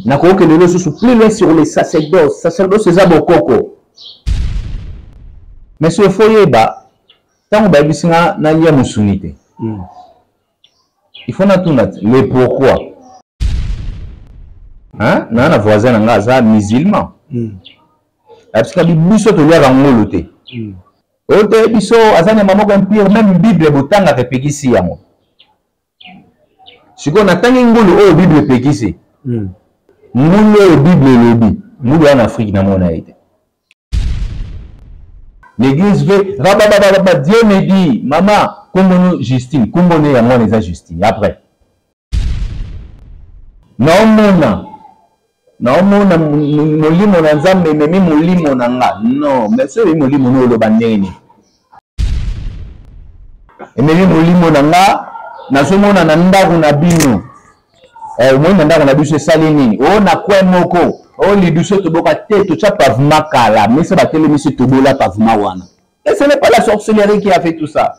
Nako que le sous plus loin sur les sacerdoces. Sacerdoces c'est abokoko. Mais ce foyer ba tant ba bisinga na lia musunite. Il faut na tout le pourquoi. Hein? Na voisin nga za musulman. Parce que biso to lia ngolo te. Ote biso azana mamoko empire même Bible botanga ke pekisi yango. Siko na tangi ngolo o Bible pekisi. Ngolo Bible lobi, ngolo en Afrique na mona été. L'église veut rababa Dieu me dit maman kombono Justine, kombono ya mona eza Justine après. Naomona molimo na nzambe memi molimo na nga. Non, mais c'est molimo no lo bandeni. Ememi molimo na nga nazomona na ndako na bino. Mona ndako na biso esali nini? O na kwe moko. O liduso toboka te to cha pavement kala, mais ça va tele monsieur tobola pavement wana. Et ce n'est pas la sorcellerie qui a fait tout ça.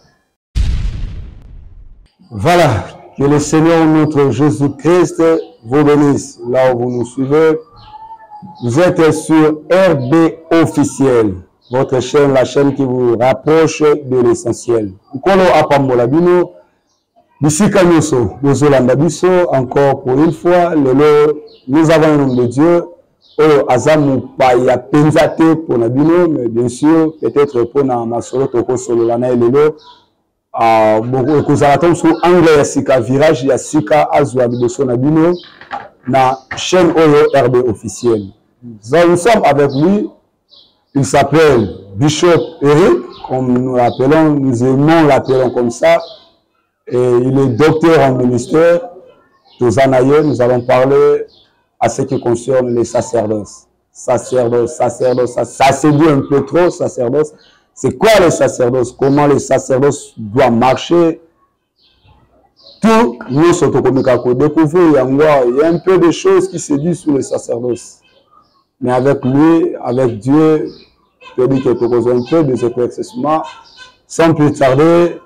Voilà, que le Seigneur notre Jésus-Christ vous bénisse. Là où vous nous suivez, vous êtes sur RB officiel, votre chaîne, la chaîne qui vous rapproche de l'essentiel. Encore pour une fois, nous avons un nom de Dieu. Pour Nabino, mais bien sûr, peut-être pour Namasolo, Toko Solo, Lana et Lelo. Beaucoup de sur anglais sika virage ya sika azwa biso na bino na chaîne Oyo RB officiel. Nous sommes avec lui. Il s'appelle Bishop Eric, comme nous l'appelons, nous aimons l'appeler comme ça. Et il est docteur en ministère. Nous allons parler à ce qui concerne les sacerdoces. Ça c'est dit un peu trop, sacerdoce. C'est quoi les sacerdoces? Comment les sacerdoces doivent marcher? Tout nous sommes découvrir. Il y a un peu de choses qui se disent sur les sacerdoces. Mais avec lui, avec Dieu, je peux dire qu'il y a un peu des éclaircissements. Sans plus tarder,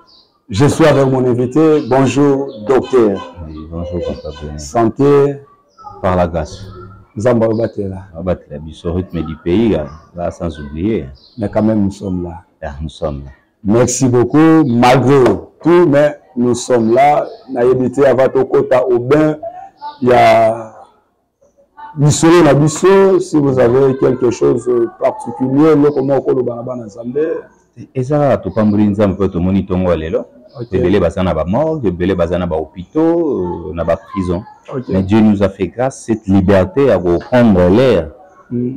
je suis avec mon invité. Bonjour, docteur. Oui, bonjour, papa. Santé. Par la grâce. Nous avons battu là. Le rythme du pays, là, sans oublier. Mais quand même, nous sommes là. Nous sommes là. Merci beaucoup, malgré tout, mais nous sommes là. On a évité à votre côté au bain. Il y a Bissolo na Bisso. Si vous avez quelque chose de particulier, comment on peut le ensemble. Et ça, tout comme Brinza, on peut te monitorer à l'élo. Belé bazana ba mort, belé bazana ba hôpitaux, na ba prison. Mais Dieu nous a fait grâce cette liberté à reprendre l'air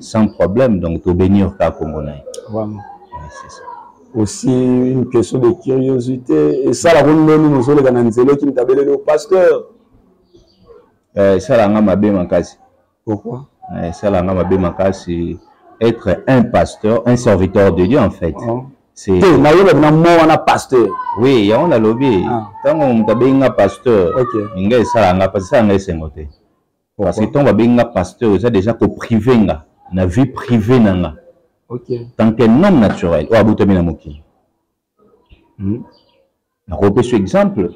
sans problème, donc to bénir ta Congolais. Vraiment. C'est ça. Aussi une question de curiosité. Et ça, la ronde nous sommes les qui nous appellent le pasteur. Ça, la ngama be makasi. Pourquoi? Ça, la ngama be makasi, être un pasteur, un serviteur de Dieu en fait. C'est pasteur. Oui, on a lobby. Tant on t'a bien pasteur. Il y a ça, on a pas ça, on a sengoté. Parce que tant on bien pasteur, ça déjà qu'au privé nga, na vie privée nga. Tant qu'un homme naturel, ou aboutomi na moki. Na repère ce exemple.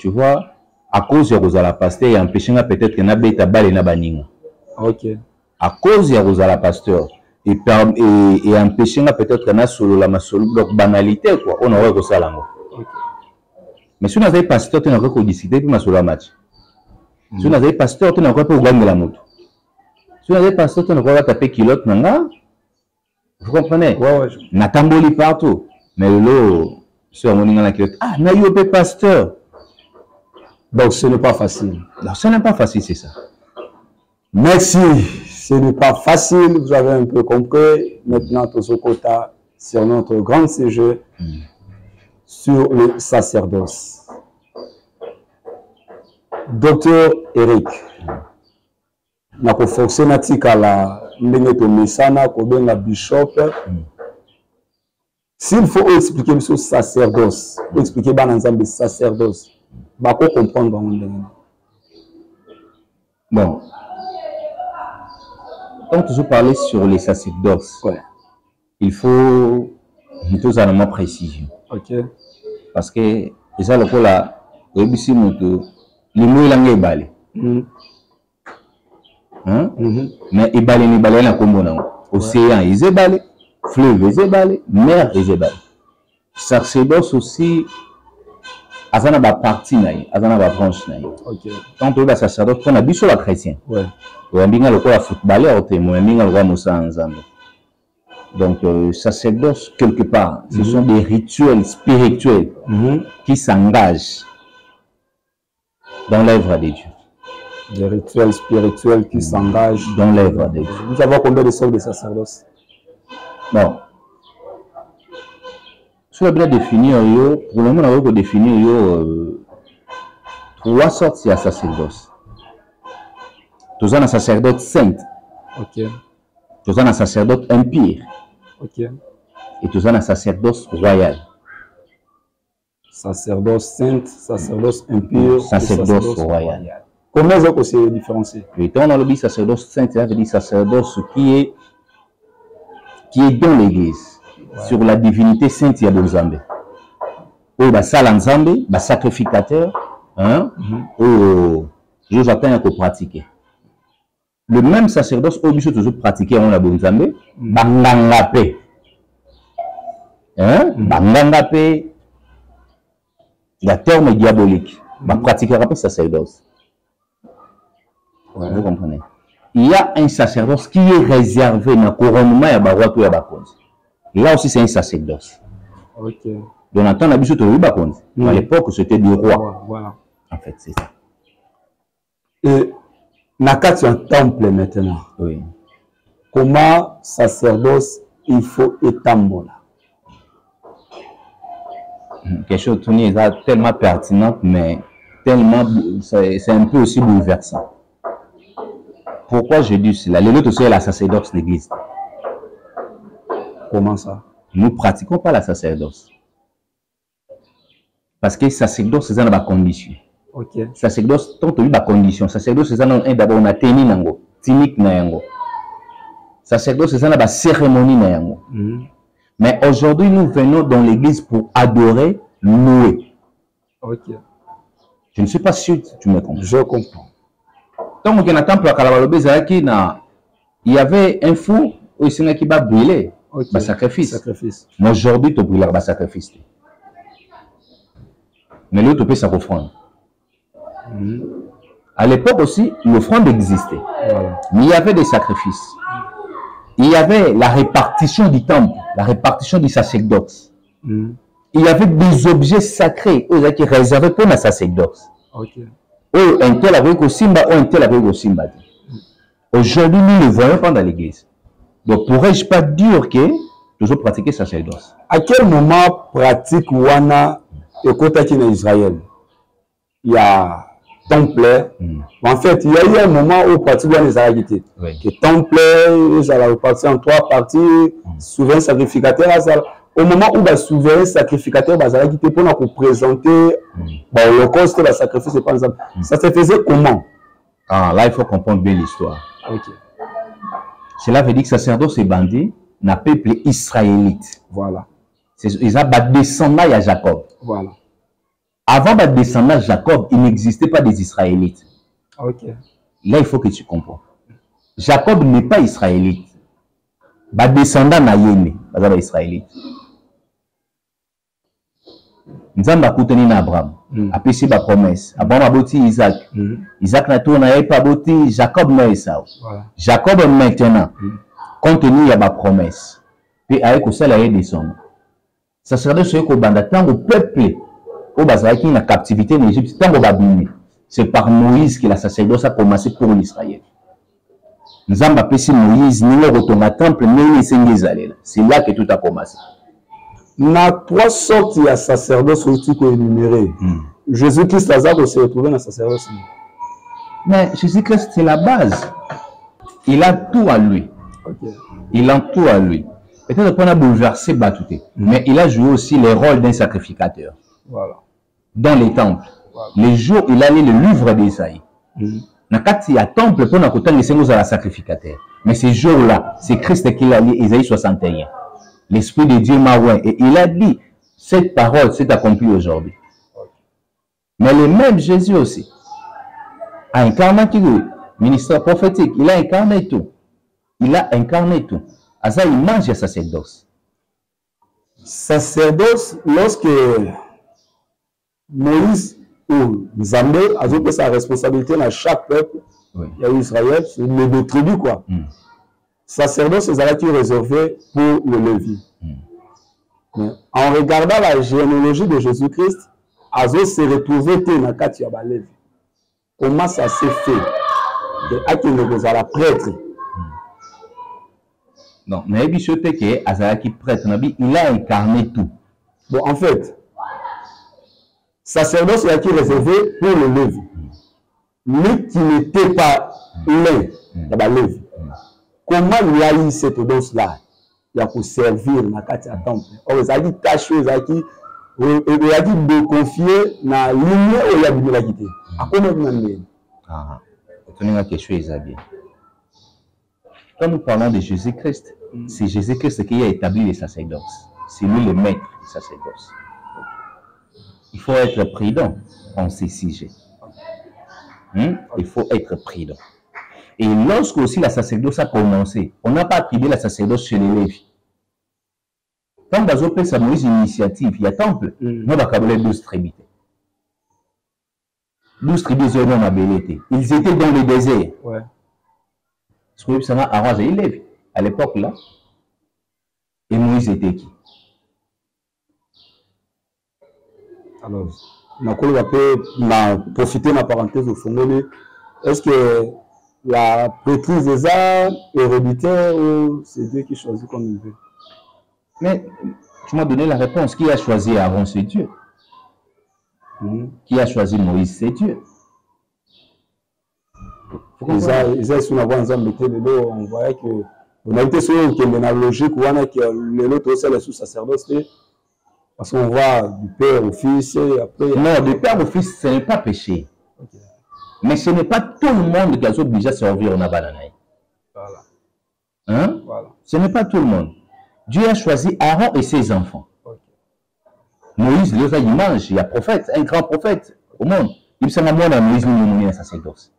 Tu vois, à cause de Rosala pasteur, il y a empêché peut-être que na beta balle na baninga. À cause de Rosala pasteur. Et empêcher peut-être qu'on a solo la donc banalité quoi on aurait que ça là mais si on avait pasteur tu n'as pas décidé puis ma solo match si on avait pasteur tu n'as pas gagner la moto si on avait pasteur tu n'as pas taper kilote nanga vous comprenez natamboli partout mais le sur mon la kilote ah na yo pe pasteur donc ce n'est pas facile. Non, ce n'est pas facile, c'est ça. Merci. Ce n'est pas facile, vous avez un peu compris. Maintenant, Tosokota, sur notre grand sujet, sur le sacerdoce. Docteur Eric, na ko forcer na tikala ndenge to misana ko benga bishop. S'il faut expliquer le sacerdoce, expliquer ban ensemble sacerdoce, ba ko comprendre ndenge. Bon. Quand toujours parler sur les sacerdoces, il faut tout simplement précision. Parce que ça le coup là, le mots il a balé. hein? Mais il balé na kombo na océan ils balé fleuve ils balé mer ils balé sacerdoce aussi azana ba partie na azana ba branche na OK tant que ba sacerdoce on a biso la chrétien ouais on binga le quoi footballeur te mo binga le roi Moussa Nzambe donc sacerdoce quelque part ce sont des rituels spirituels qui s'engagent dans l'œuvre de Dieu. Des rituels spirituels qui s'engagent dans l'œuvre de Dieu. Nous savons combien de sortes de sacerdoce? Bon. Si on doit définir, pour le moment, on va définir 3 sortes de sacerdoce. Tous un sacerdoce saint. OK. Tous un sacerdoce impie. OK. Et tous un sacerdoce royal. Sacerdoce saint, sacerdoce impie, sacerdoce royal. Comment est-ce que c'est différencié? Quand on a le sacerdoce saint, ça veut dire sacerdoce qui est dans l'église, sur la divinité sainte de Nzambe. Ou bah Nzambe, bah sacrificateur, hein, ou je j'attends à pratiquer. Le même sacerdoce obligé toujours pratiquer on la Nzambe, bangangape. Hein, bangangape. La terme diabolique, bah pratiquer un sacerdoce. Vous comprenez? Il y a un sacerdoce qui est réservé dans le couronnement et à la là aussi, c'est un sacerdoce. OK. Donc, on a vu à l'époque, c'était du roi. Voilà. En fait, c'est ça. Et, Nakati un temple maintenant. Oui. Comment sacerdoce il faut établir? Quelque chose qui est tellement pertinent, mais tellement, c'est un peu aussi bouleversant. Pourquoi je dis cela? Les autres aussi, la sacerdoce l'église. Comment ça? Nous ne pratiquons pas la sacerdoce. Parce que sacerdoce, c'est dans la condition. OK. Sacerdoce, tant que la condition. Sacerdoce, c'est d'abord on a tenu nango, tinique nango. Sacerdoce, c'est dans la cérémonie nango. Mais aujourd'hui, nous venons dans l'église pour adorer, louer. OK. Je ne sais pas si tu me comprends. Je comprends. Donc, il y avait un fou où il va brûler. Okay. Sacrifice. Mais aujourd'hui, tu brûles le sacrifice. Mais l'autre peut s'offrande. À l'époque aussi, l'offrande existait. Voilà. Mais il y avait des sacrifices. Il y avait la répartition du temple, la répartition du sacerdoce. Il y avait des objets sacrés qui étaient réservés pour le sacerdoce. Okay. Un tel avec au Simba, ou un tel avec au Simba. Aujourd'hui, nous ne le voyons pas dans l'église. Donc, pourrais-je pas dire que toujours pratiquer sacerdoce? À quel moment pratique Wana et côté qui en Israël? Il y a temple. En fait, il y a eu un moment où pratique Wana Israël était. Le temple, ça va repartir en 3 parties. Souverain sacrificateur. Au moment où le souverain sacrificateur va quitter pour nous présenter l'Holocauste, le sacrifice, par exemple. Ça se faisait comment? Ah, là, il faut comprendre bien l'histoire. Okay. Cela veut dire que sacerdoce et bandit n'a peuple israélite. Voilà. Ils ont des descendants à Jacob. Voilà. Avant les descendants de Jacob, il n'existait pas des Israélites. Ok. Là, il faut que tu comprends. Jacob n'est pas israélite. Les descendants n'ayéné, pas israélite. Nzamba kouteni na Abraham. Apesi ba promesse. Abraham aboti Isaac. Isaac n'a tourné pas aboti Jacob na Esau. Jacob maintenant, compte tenu de ma promesse, puis avec ça la descendre. Ça serait ce que banda tant au peuple au bazaki na captivité en Égypte tant au babini. C'est par Moïse que la sacerdoce a commencé pour l'Israël. Nzamba apesi Moïse ni retourner au temple ni s'engager. C'est là que tout a commencé. Na 3 sortes de sacerdoce aussi qu'on énuméré. Jésus-Christ Lazare s'est retrouvé dans la sacerdoce. Mais Jésus-Christ c'est la base. Il a tout à lui. Okay. Il a tout à lui. Peut-être qu'on a bouleversé Batouté, mais il a joué aussi le rôle d'un sacrificateur. Voilà. Dans les temples. Voilà. Les jours il a lu le livre d'Ésaïe. Quand il y a temple pour nous les à la sacrificateur. Mais ces jours-là, c'est Christ qui l'a lu Ésaïe 61. L'Esprit de Dieu m'a oint et il a dit, cette parole s'est accomplie aujourd'hui. Mais le même Jésus aussi a incarné Ministère prophétique, il a incarné tout. Il a incarné tout. Asa, il mange à sacerdoce. Sacerdoce, lorsque Moïse ou Nzambe a pris sa responsabilité dans chaque peuple, oui. Il y a Israël, c'est les deux tribus, quoi. Sacerdoce, c'est là qui est réservé pour le Lévi. En regardant la généalogie de Jésus-Christ, Azo s'est retrouvé dans le cas de Lévi. Comment ça s'est fait? À qui nous a la prêtre? Non, mais il que Azalaki prêtre, il a incarné tout. Bon, en fait, sacerdoce est réservé pour le Lévi. Lui qui n'était pas l'un, Lévi. Comment il a eu cette dose-là? Il a pour servir dans le temple. Or, il a dit tâche, il a dit de confier dans la ligne où il a dit de la quitter. À quoi on a une question, Isabelle. Quand nous parlons de Jésus-Christ, c'est Jésus-Christ qui a établi les sacerdoces. C'est lui le maître des sacerdoces. Il faut être prudent en ces sujets. Il faut être prudent. Et lorsque aussi la sacerdoce a commencé, on n'a pas attribué la sacerdoce chez les Lévis. Quand on a fait Moïse initiative, il y a temple, nous avons 12 tribus. 12 tribus ont été. Ils étaient dans le désert. Ouais. Ce que ça m'a arrangé les Lévis. À l'époque là. Et Moïse était qui? Alors, on a profité de la parenthèse au fond. Est-ce que la prêtrise des arts héréditaire ou c'est Dieu qui choisit comme il veut? Mais tu m'as donné la réponse. Qui a choisi Aaron, c'est Dieu. Qui a choisi Moïse, c'est Dieu. On voyait que on a été sur une logique où on a que les autres aussi les sous-sacerdoces parce qu'on voit du père au fils et après. Non, du père au fils, ce n'est pas péché. Okay. Mais ce n'est pas tout le monde qui a obligé à servir au Nabananaï. Voilà. Hein? Voilà. Ce n'est pas tout le monde. Dieu a choisi Aaron et ses enfants. Okay. Moïse, il mange, il y a prophète, un grand prophète au monde. Il s'en a moins à Moïse, nous à sacerdoce.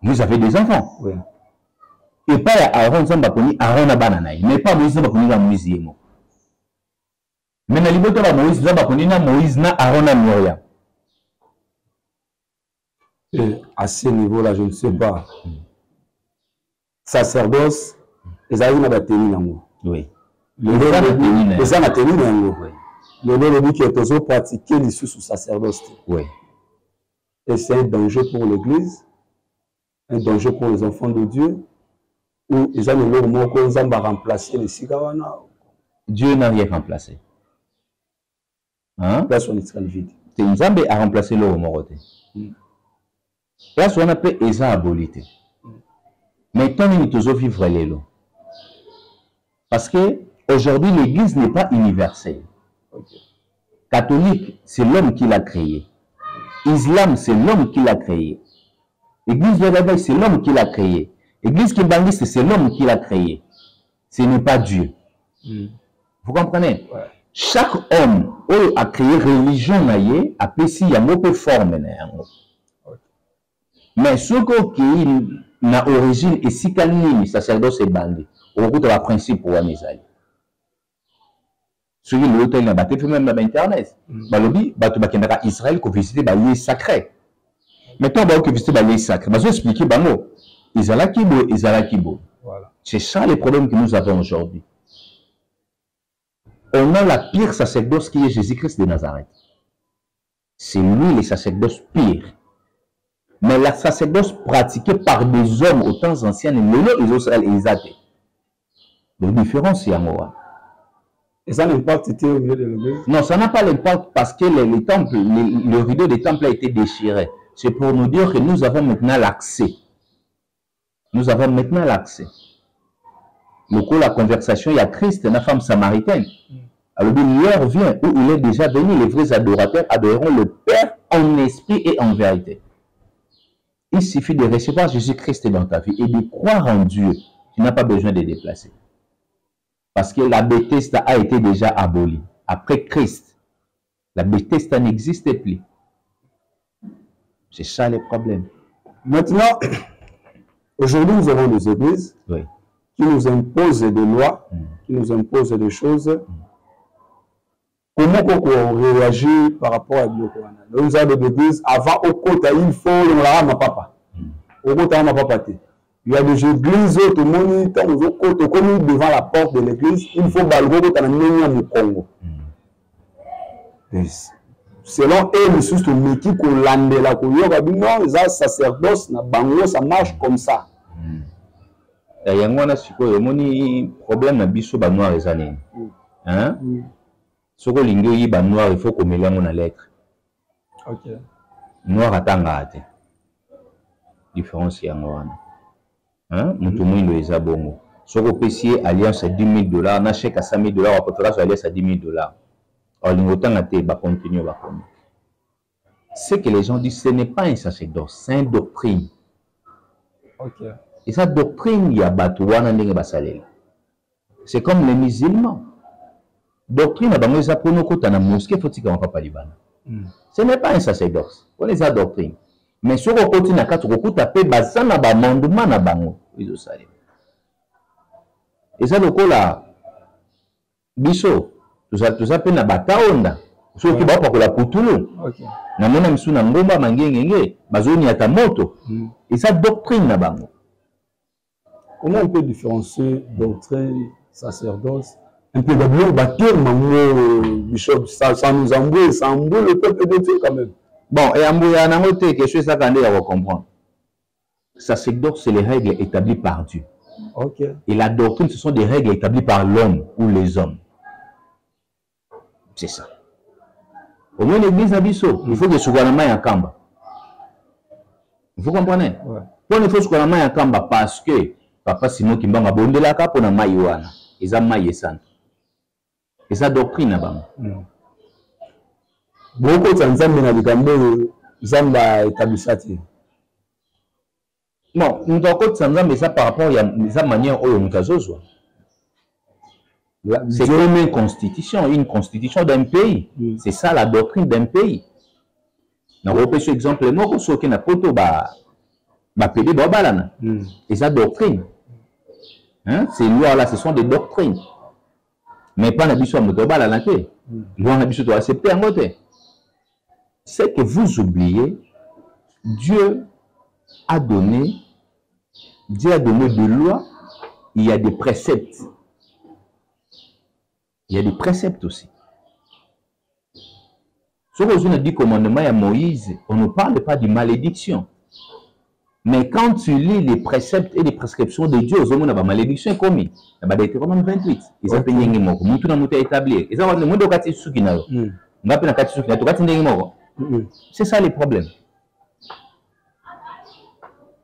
Vous avez des enfants. Oui. Et pas Aaron Zambakoni, Aaron Nabananaï. Mais pas Moïse Zambakoni à Moïse Yemo. Mais na liboto ba Moïse Zambakoni na Moïse na Aaron na Myriam. À ce niveau-là, je ne sais pas. Sacerdoce, les aïeux n'ont pas tenu dans oui. Les gens n'ont tenu dans l'eau. Le nom dit que les autres pratiquaient l'issue sous sacerdoce. Oui. Et c'est un danger pour l'Église, un danger pour les enfants de Dieu, ou ils ont le mot qu'on va remplacer les Sigawana. Dieu n'a rien remplacé. Hein? Place on est vide. C'est Nzambe a remplacé le Moroté. Place on appelle Eza abolité. Maintenant, nous devons vivre les lots. Parce que aujourd'hui, l'Église n'est pas universelle. Okay. Catholique, c'est l'homme qui l'a créé. Islam, c'est l'homme qui l'a créé. Église de l'éveil, c'est l'homme qui l'a créé. Église kimbangiste, c'est l'homme qui l'a créé. Ce n'est pas Dieu. Vous comprenez? Ouais. Chaque homme a créé religion a péci à mauvaise forme. Mais ce qui n'a origine et si calme, sacerdoce et bandit, au bout de la principe pour Amisaï. Ce qui est l'hôtel n'a pas fait même Internet. Balobi, Batubakenaka Israël, qu'on visite les lieux sacrés. Maintenant, on va visiter les lieux sacrés. Je vais expliquer, Bango. Isalakibo. Voilà. C'est ça les problèmes que nous avons aujourd'hui. On a la pire sacerdoce qui est Jésus-Christ de Nazareth. C'est lui le sacerdoce pire. Mais la sacerdoce pratiquée par des hommes aux temps anciens, ils athées. La différence, c'est à moi. Et ça n'impact au milieu de l'église? Non, ça n'a pas l'impact parce que les temples, le rideau des temples a été déchiré. C'est pour nous dire que nous avons maintenant l'accès. Nous avons maintenant l'accès. Le coup, la conversation, il y a Christ, la femme samaritaine. Alors, l'heure vient où il est déjà venu, les vrais adorateurs adoreront le Père en esprit et en vérité. Il suffit de recevoir Jésus-Christ dans ta vie et de croire en Dieu. Tu n'as pas besoin de déplacer. Parce que la Bethesda a été déjà abolie. Après Christ, la Bethesda n'existe plus. C'est ça le problème. Maintenant, aujourd'hui, nous avons des églises qui nous imposent des lois, qui nous imposent des choses. Comment on réagit par rapport à Biokwana? Nous avons des églises, avant, au côté, il faut le papa. Au côté, ma papa. Il y a des églises, tout le monde, comme devant la porte de l'église, il faut balgo au Congo. Selon eux, les sous mais qui collande la couleur, non, les sacerdoces, ça marche comme ça. Il y a un problème na biso ba noir les années. Hein? Ce que l'ingo yi ba noir, il faut qu'on mette la lettre. OK. Noir atanga ate. Différence ya ngwana. Hein? Mutu mwindo eza bongo. Ce que pesier alliance à $10,000, na chèque à $100,000, à portage alliance à $10,000. Alors l'ingo tanga te ba continuer ba comme. Ce que les gens disent, ce n'est pas un sacerdoce, c'est une doctrine. OK. Et cette doctrine, il y a Batouana ndenge basalela. C'est comme les musulmans. Doctrine, il y a pour nous côté na mosquée, faut que papa libana. Ce n'est pas un sacerdoce. On est sa doctrine. Mais sur le côté na katu ko taper bazana ba mandement na bango, ils salé. Et ça le ko la biso, tout ça pe na bataonda. So ki ba pa ko la putulu. OK. Na mona misu na ngomba mangengenge, bazoni ata moto. Et ça doctrine na bango. Comment on peut différencier doctrine, sacerdoce? Un peu d'abord, bâtir, bishop, ça nous embrouille, ça embrouille le peuple de Dieu quand même. Bon, et embrouille, on a noté quelque chose à comprendre. Sacerdoce, c'est les règles établies par Dieu. OK. Et la doctrine, ce sont des règles établies par l'homme ou les hommes. C'est ça. Au moins, l'église a biso, il faut que ce soit la main à Kamba. Vous comprenez? Pour il faut que ce soit la main à Kamba parce que papa Simon Kimbanga bondelaka pour na maïwana. Ils ont maïe sant. Et sa doctrine à bang. Beaucoup de Nzambe na likambo Zamba établissati. Non, nous avons Nzambe ça par rapport à sa manière au mutazozo. C'est comme une constitution d'un pays. C'est ça la doctrine d'un pays. Nous avons pris exemple moi pour ceux qui na poto ba pédé babalana. Et sa doctrine. Hein? Ces lois-là, ce sont des doctrines. Mais pas l'habitude à motoba la naté. Loi l'habitude à accepter en côté. C'est que vous oubliez, Dieu a donné des lois, il y a des préceptes. Il y a des préceptes aussi. Ce que a dit commandement à Moïse, on ne parle pas de malédiction. Mais quand tu lis les préceptes et les prescriptions de Dieu, la malédiction est commise. Il y a Deutéronome 28. Ils ont payé un mot. Ils ont établi. Ils ont dit c'est ça les problèmes.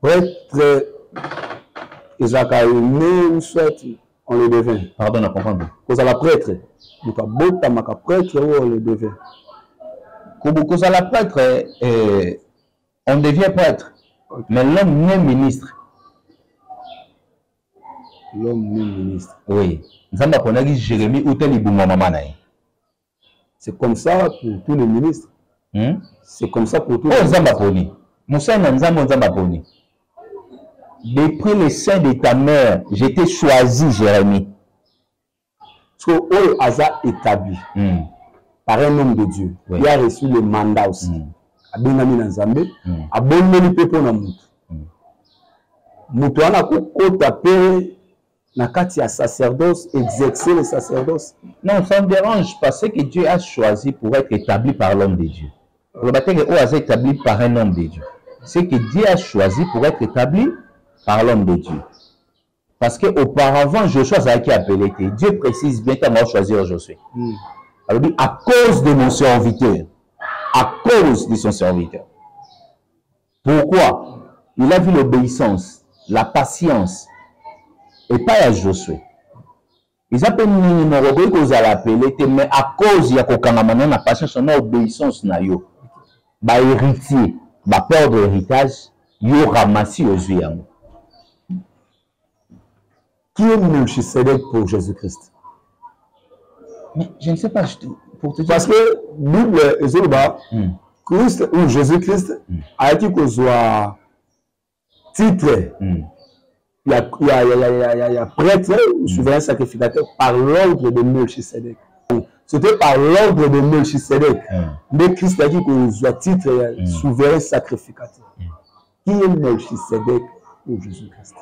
Prêtre, Isaac a aimé ou soit on le devient. Pardon, à comprendre. Cause à la prêtre. Donc à Bota, ma prêtre, on le devient. Cause à la prêtre, on devient prêtre. Mais l'homme n'est ministre. L'homme n'est ministre. Oui. Jérémie c'est comme ça pour tous les ministres. C'est comme ça pour tous les ministres. Depuis le sein de ta mère, j'étais choisi, Jérémie. Parce que Asa établi par un homme de Dieu. Il a reçu le mandat aussi. Abengami na Nzambe, abongeli pepo na mutu. Mutu ana kokota pe na kati ya sacerdoce, exercer le sacerdoce. Non, ça me dérange parce que Dieu a choisi pour être établi par l'homme de Dieu. Le baptême est établi par un homme de Dieu. C'est que Dieu a choisi pour être établi par l'homme de Dieu. Parce qu'auparavant, Josué a été appelé. Dieu précise bien qu'on va choisir Josué. Alors, à cause de mon serviteur. À cause de son serviteur. Pourquoi? Il a vu l'obéissance, la patience, et pas à Josué. Ils appellent nous qu'on a appelé, mais à cause de la patience, on a obéissance, bah héritier, bah perdre l'héritage, yo ramassi aux yeux. Qui est Melchisedec pour Jésus-Christ? Mais je ne sais pas. Pour te dire parce que Bible Christ ou Jésus-Christ a été qu'on soit titre. Il y a prêtre ou souverain sacrificateur par l'ordre de Melchisedec. C'était par l'ordre de Melchisedec. Mais Christ a dit que soit titre souverain sacrificateur. Qui est Melchisedec ou Jésus-Christ?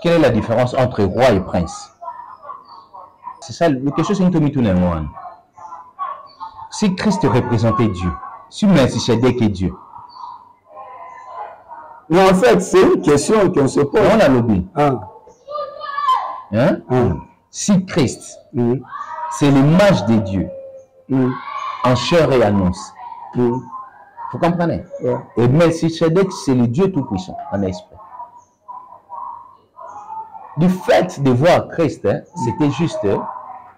Quelle est la différence entre roi et prince? C'est ça, quelque chose qui est tout le monde. Si Christ représentait Dieu, si Melchisedec est Dieu. Mais en fait, c'est une question qu'on se pose. On a l'oubli. Si Christ, c'est l'image de Dieu, en chair et en os. Vous comprenez? Et Melchisedec, c'est le Dieu tout-puissant, en esprit. Du fait de voir Christ, c'était juste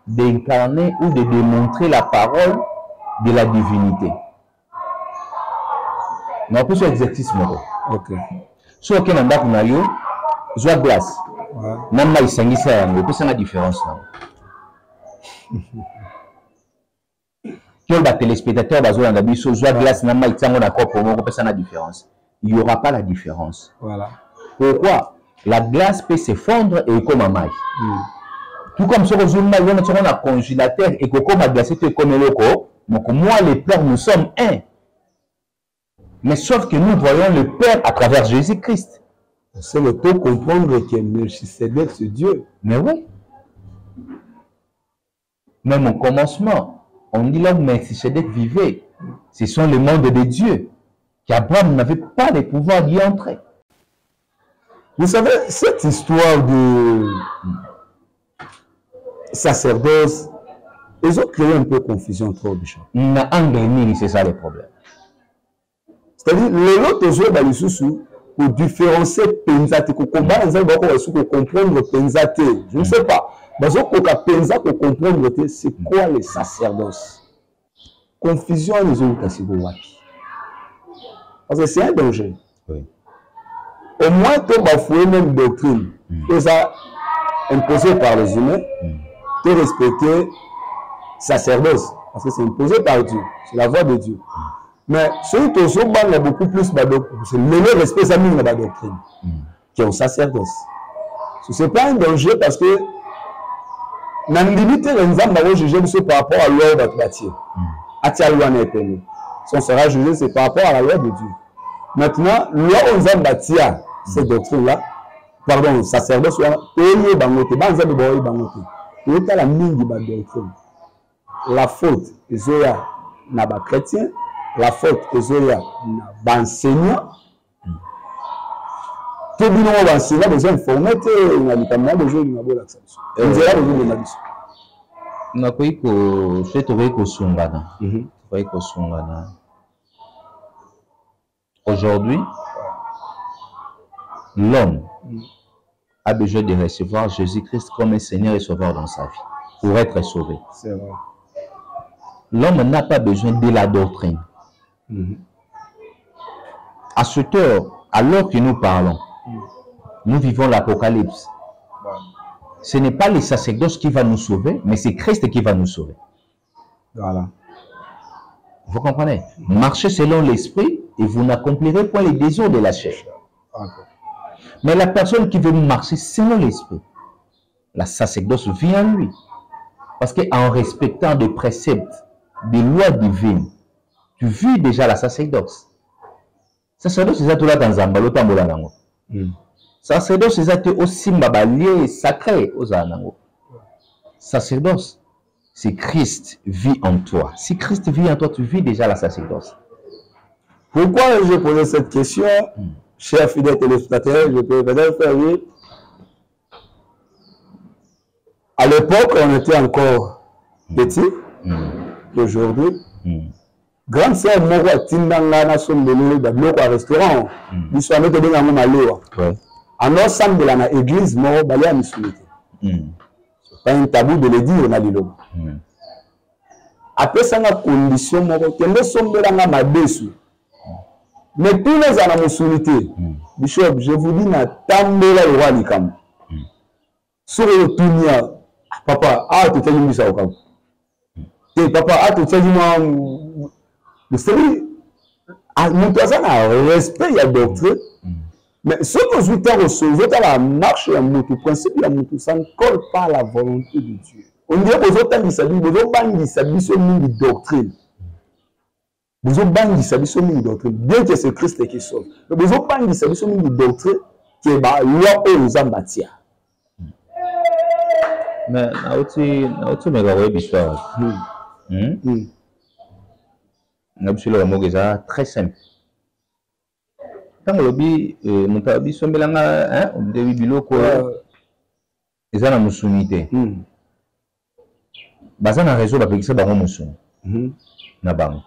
d'incarner ou de démontrer la parole de la divinité. Mais on peut faire exercice. Ok. Si on a un joie glace, on a une différence. Les téléspectateurs joie glace, il n'y aura pas la différence. Voilà. Pourquoi? La glace peut se fondre et comme un maille. Tout comme sur on a congélateur et que comme la glace est comme le corps, donc moi les pères nous sommes un. Mais sauf que nous voyons le Père à travers Jésus-Christ. C'est le temps comprendre que Melchisedec c'est Dieu. Mais oui. Même au commencement, on dit là où Melchisedec vivait, ce sont les mondes de Dieu, qu'Abraham n'avait pas le pouvoir d'y entrer. Vous savez, cette histoire de sacerdoce, ils ont créé un peu de confusion trop, Bishop. C'est ça le problème. C'est-à-dire, les autres joueurs pour différencier Penzate, pour comprendre Penzate. Je ne sais pas. Parce que Penzate, pour comprendre, c'est quoi le sacerdoce? Confusion, ils ont parce que c'est un danger. Oui. Au moins, tu as bafoué même doctrine. Tu as imposé par les humains, tu as respecté sacerdoce. Parce que c'est imposé par Dieu. C'est la voix de Dieu. Mais celui qui a beaucoup plus c'est le respect de la doctrine qui est un sacerdoce. Ce n'est pas un danger parce que la limite de juger par rapport à la loi de bâtir. Si on sera jugé, c'est par rapport à la loi de Dieu. Maintenant, loi on a bâti cette doctrine-là, pardon, sacerdoce, la faute, n'a pas chrétien. La faute que Zoya n'a enseignant. Tout le monde va enseigner, besoin d'informer, il a besoin de aujourd'hui, l'homme a besoin de recevoir Jésus-Christ comme un Seigneur et Sauveur dans sa vie pour être sauvé. C'est vrai. L'homme n'a pas besoin de la doctrine. À cette heure, alors que nous parlons, nous vivons l'Apocalypse. Ce n'est pas le sacerdoce qui va nous sauver, mais c'est Christ qui va nous sauver. Voilà. Vous comprenez? Marchez selon l'esprit et vous n'accomplirez pas les désirs de la chair. Mais la personne qui veut marcher selon l'esprit, la sacerdoce vient à lui. Parce qu'en respectant des préceptes, des lois divines, tu vis déjà la sacerdoce. Sacerdoce, c'est ça tout là dans Zambalo, Tambola Nango. Sacerdoce, c'est ça aussi mbabalier sacré aux Anango. Sacerdoce, c'est Christ vit en toi. Si Christ vit en toi, tu vis déjà la sacerdoce. Pourquoi je posais cette question, cher fidèle téléspectateur, je peux peut-être faire oui. À l'époque, on était encore petit. Aujourd'hui, grande sœur Moro Tindanga na sombelele da bloko à restaurant. Biso ameto benga ngo malewa. Alors ensemble na église Moro balé à misulité. C'est pas un tabou de le dire na lilo. Après ça na condition Moro kende sombelanga mabesu. Mais tous les ans na misulité. Bishop, je vous dis na tambela le roi likam. Sur le tunia papa tu t'es mis ça au camp. Papa, tu sais, le série, Moutaza na respect ya doctrine. Mais ce que je veux recevoir la marche ya mutu, principe ya mutu, ça ne colle pas à la volonté de Dieu. On dirait que vous avez doctrine. Vous avez doctrine. Bien que c'est Christ qui sauve. Mais vous avez doctrine qui est la loi aux ambatia. Mais très simple. Quand on dit Moutabi Sombelanga, on dit Biloko, ils ont la moussumité. Bazana réseau va payer ça dans mon moussoum. Nabang.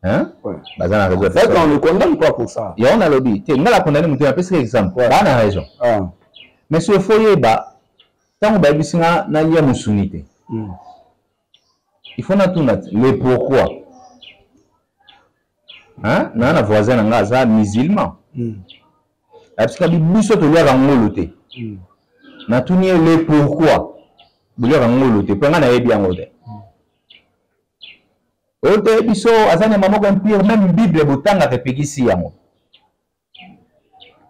Hein? Bazana réseau. En fait, on ne condamne pas pour ça. Et on a lobby. Tu as condamné Moutou, un peu cet exemple. Bazana raison. Mais ce foyer, tant que vous avez na lié moussumité. Il faut tout mettre. Le pourquoi. Hein? Nana voisin n'a musulman. Parce que biso to lia ngolote. Na tout nié le pourquoi. Lia ngolote. Pour ngana yebi ngolote. Ote biso azana mamoko empire même Bible botanga repekisi yango.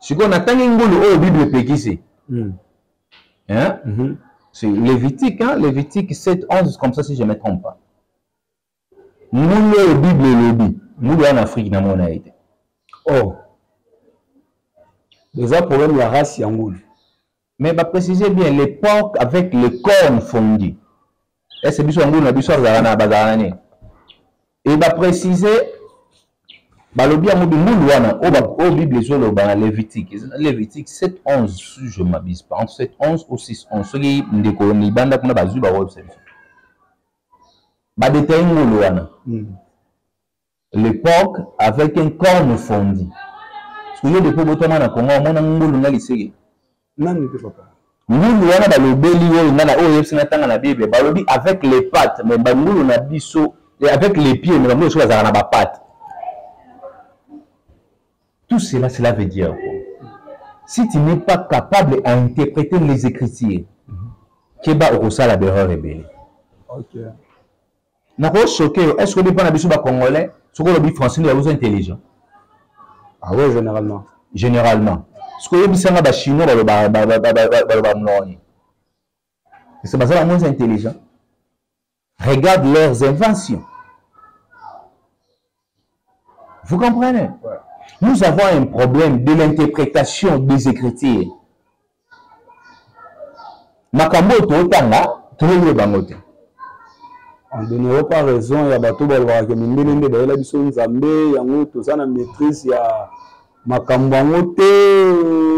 Siko na tangi ngolo o Bible pekisi. Hein? C'est Lévitique, hein? Lévitique 7:11 comme ça si je me trompe pas. Moulé Bible lobby. Moulé en Afrique na mona été. Oh. Déjà problème la race yangoul. Mais bah préciser bien l'époque avec le corps fondu. Et c'est biso yangoul na biso zalana bazalani. Et bah préciser bah le bien moulou wana au Bible sur le ba Lévitique 7:11 si je m'abuse pas entre 7:11 ou 6:11 ce qui ndeko ni banda kuna bazu ba web service. Bah détail moulou wana. L'époque avec un corps fondu. Parce que depuis que tu as Congo, on a un moulou na lisegi. Non, ne peut pas. Moulou wana ba lobeli o na la o yepsi na tanga na Bible. Ba lobi avec les pattes, mais ba moulou na biso et avec les pieds, mais ba moulou so za na ba pattes. Tout cela, cela veut dire si tu n'es pas capable à interpréter les Écritures, keba okosala l'erreur rebelle. OK. Na ko choqué, est-ce que les pas na biso ba congolais, ce que le français là vous intelligent? Ah ouais, généralement. Généralement. Ce que les chinois chinois c'est pas ça moins intelligent. Regarde leurs inventions. Vous comprenez? Ouais. Nous avons un problème de l'interprétation des Écritures. Makambo totanga, tolo bangote. On ne donnerait pas raison, il y a bateau balwa que mindele baela biso nzambe yango tozana maîtrise ya makambangote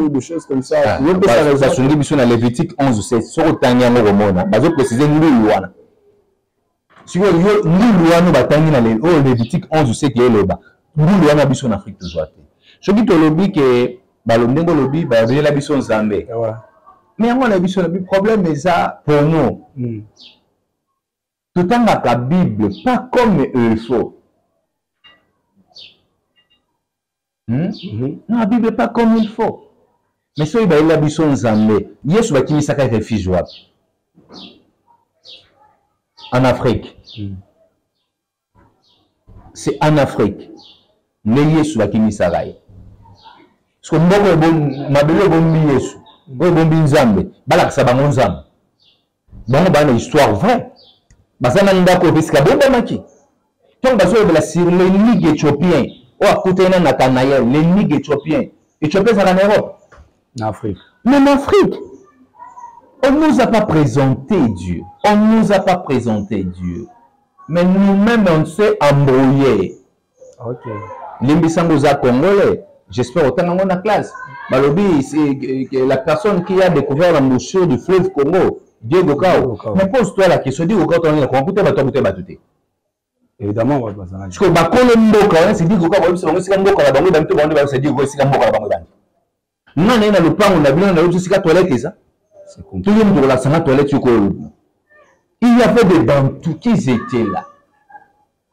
des choses comme ça. Nous peut ça raison sur biso na Lévitique 11:7 sur tanya ngo mona bazo préciser ngulu wana. Si vous ngulu wana batangi na Lévitique 11:7 qui est leba. Ngulu wana biso na Afrique toujours. Ce qui to lobi que balondengo lobi ba la biso nzambe. Mais yango na biso na problème est ça pour nous. Tout en la Bible, pas comme il faut. Non, la Bible pas comme il faut. Mais si il y a la bison Zambé, Yesu va qui s'appelle refuge en Afrique. C'est en Afrique. Mais Yesu va qui s'appelle. Parce que moi, je bon Yesu, bon Zambé, balak ça va mon Zambé. Bon, une histoire vraie. Basana ndako biska bomba maki. Donc baso de la sur les ligues éthiopiens. Ou à côté na Nathanaël, les ligues éthiopiens. Éthiopiens en Europe, en Afrique. Même en Afrique. On ne nous a pas présenté Dieu. On ne nous a pas présenté Dieu. Mais nous-mêmes on s'est embrouillés. OK. L'imbisangoza congolais, j'espère autant dans la classe. Balobi c'est la personne qui a découvert l'embouchure du fleuve Congo. Diego Kao. Mais pose-toi la question, Diego Kao, on est computé, batouté. Évidemment, on va pas ça. Parce que Bakolo Mboka, c'est Diego Kao, c'est Mboka, la banque d'un peu, c'est Diego, c'est Mboka, la banque d'un. Non, on a le plan, on a bien, on a aussi la toilette, ça. C'est compliqué. Tout le monde a la toilette, il y avait des bantous qui étaient là.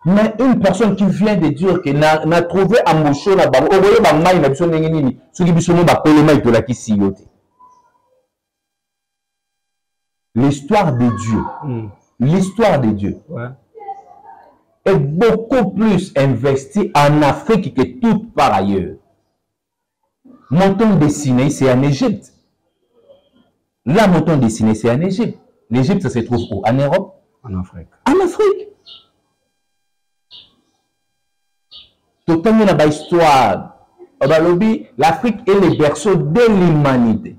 Mais une personne qui vient de dire qu'il n'a trouvé un mouchon là-bas, au voyez, il n'a besoin de rien, ce qui besoin de Bakolo Mboka, il a qui s'y yote. L'histoire de Dieu. L'histoire de Dieu. Ouais. est beaucoup plus investi en Afrique que tout par ailleurs. Mon ton dessiné, c'est en Égypte. Là, mon ton dessiné, c'est en Égypte. L'Égypte, ça se trouve où? En Europe? En Afrique. En Afrique. Tout le monde a une histoire. L'Afrique est le berceau de l'humanité.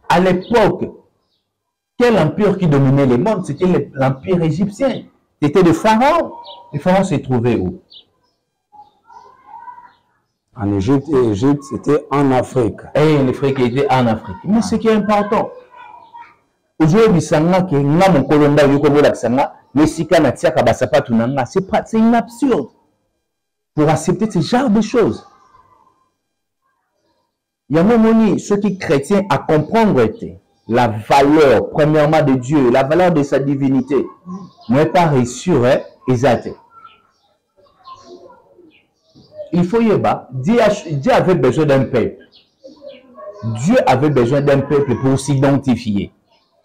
À l'époque, quel empire qui dominait le monde? C'était l'empire égyptien. C'était le pharaon. Les pharaons se trouvaient où? En Égypte, et Égypte, c'était en Afrique. Et l'Afrique était en Afrique. Mais ce qui est important, aujourd'hui, c'est une absurde pour accepter ce genre de choses. Il y a un moment, ceux qui chrétiens à comprendre la valeur, premièrement, de Dieu, la valeur de sa divinité, n'est pas reçu, exact. Il faut y aller. Dieu avait besoin d'un peuple. Dieu avait besoin d'un peuple pour s'identifier.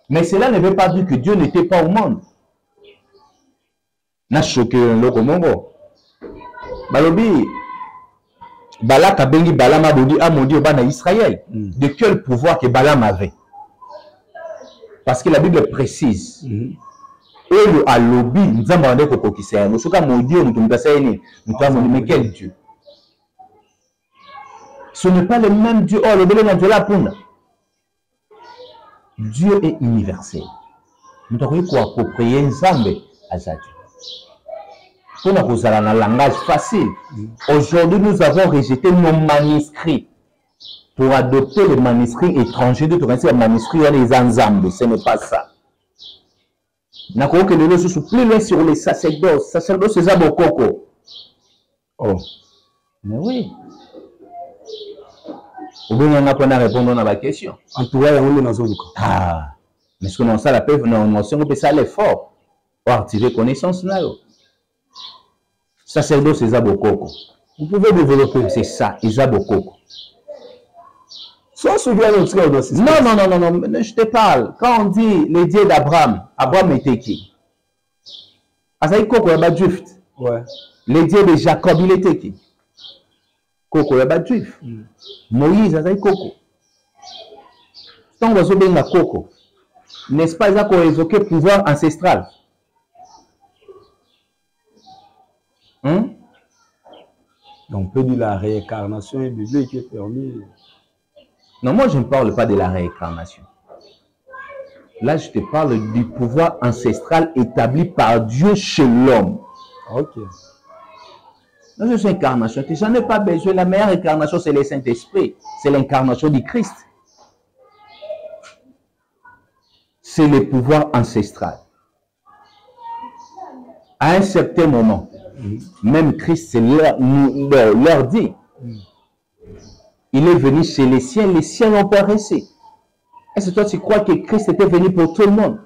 Mais cela ne veut pas dire que Dieu n'était pas au monde. N'a choqué un loco mongo. Balobi, Balak a bengi Balam a dit, ah mon Dieu, bana Israël. De quel pouvoir que Balam avait? Parce que la Bible précise. Et le alobi, nous avons demandé qu'on puisse nous sommes mon Dieu, nous avons dit, mais quel Dieu? Ce n'est pas le même Dieu. Oh, le Dieu est là pour nous. Dieu est universel. Nous devons approprier Nzambe à Dieu. Pour nous avoir un langage facile. Aujourd'hui, nous avons rejeté nos manuscrits pour adopter les manuscrits étrangers. De trouver les manuscrits les Nzambe. Ce n'est pas ça. Nous avons que nous sommes plus loin sur les sacerdoces. Sacerdoces, c'est Zabokoko. Oh, mais oui. Ou bien on a pas répondre à la question. En tout cas, on est dans un cas. Ah, mais ce qu'on a ça la paix, on peut ça l'effort pour activer connaissance là. Sacerdoce c'est Zabokoko. Vous pouvez développer. C'est ça, Zabokoko. Soit celui-là, non, je te parle. Quand on dit les dieux d'Abraham, Abraham était qui? Asaï Koko est pas juif. Ouais. Les dieux de Jacob, il était qui? Koko est pas juif. Moïse, Asaï Koko. Tant qu'on va bien la Koko, n'est-ce pas ça qu'on a évoqué pouvoir ancestral? Donc, on peut dire la réincarnation est biblique qui est permise. Non, moi je ne parle pas de la réincarnation. Là, je te parle du pouvoir ancestral établi par Dieu chez l'homme. Ok. Non, je suis incarnation. Tu n'en as pas besoin. La meilleure incarnation, c'est le Saint-Esprit. C'est l'incarnation du Christ. C'est le pouvoir ancestral. À un certain moment, même Christ leur dit, il est venu chez les siens ont pas resté. Est-ce que toi tu crois que Christ était venu pour tout le monde?